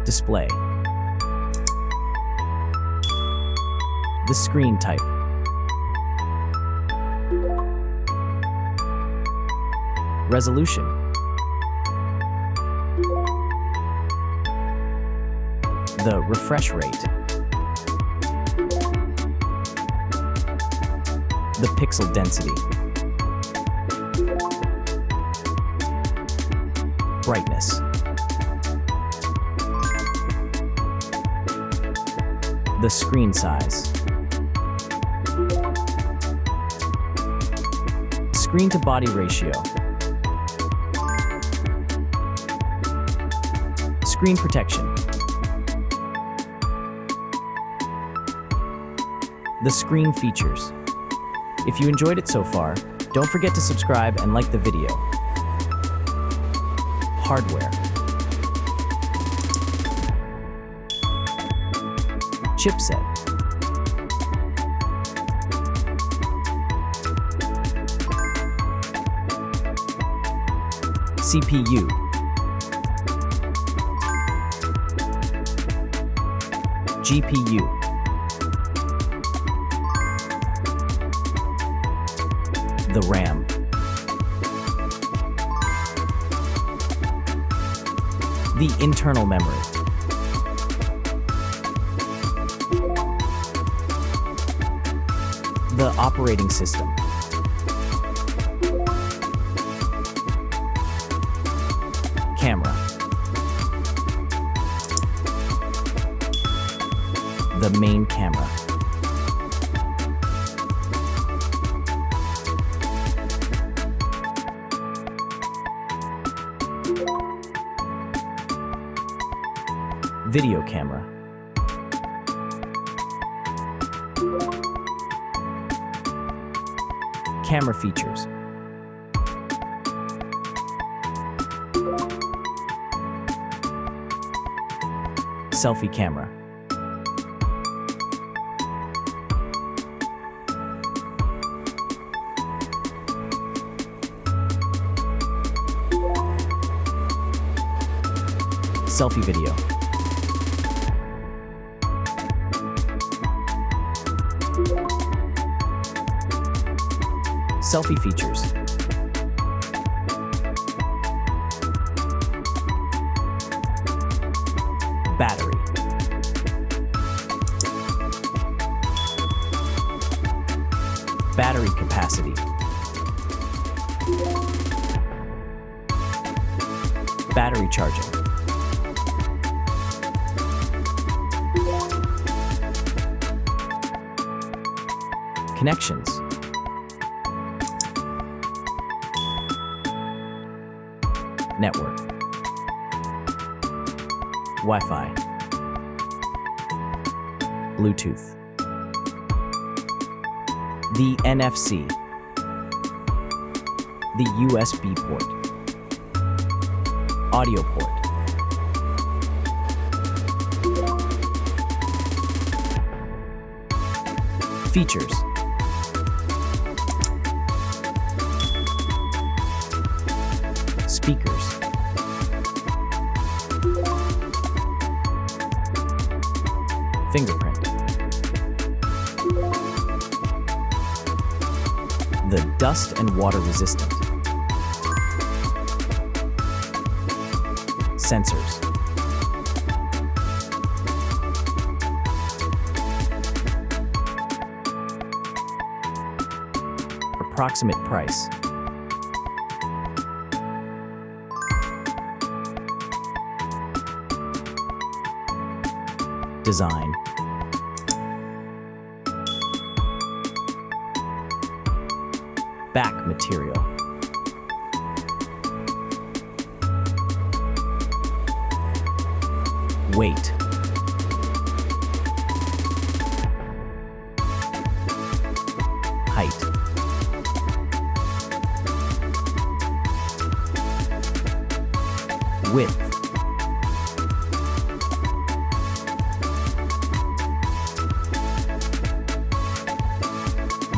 Display. The screen type. Resolution. The refresh rate. The pixel density. Brightness. The screen size. Screen to body ratio. Screen protection. The screen features. If you enjoyed it so far, don't forget to subscribe and like the video. Hardware. Chipset. CPU. GPU. The RAM. The internal memory. The operating system. Camera. The main camera. Video camera. Camera features. Selfie camera. Selfie video. Selfie features. Battery. Battery capacity. Battery charging. Connections. Network. Wi-Fi. Bluetooth. The NFC. The USB port. Audio port. Features. Speakers. Fingerprint. The dust and water resistant. Sensors. Approximate price. Design. Back material. Weight. Height. Width.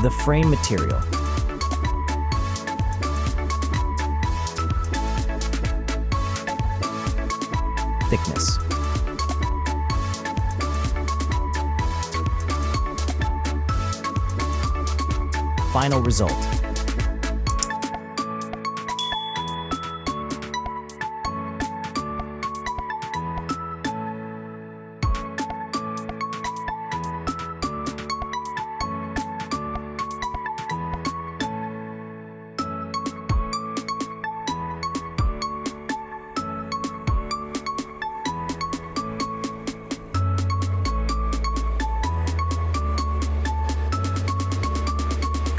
The frame material. Thickness. final result.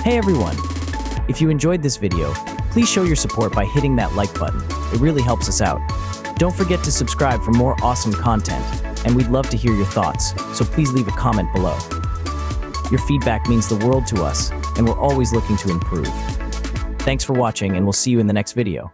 Hey everyone! If you enjoyed this video, please show your support by hitting that like button. It really helps us out. Don't forget to subscribe for more awesome content, and we'd love to hear your thoughts, so please leave a comment below. Your feedback means the world to us, and we're always looking to improve. Thanks for watching, and we'll see you in the next video.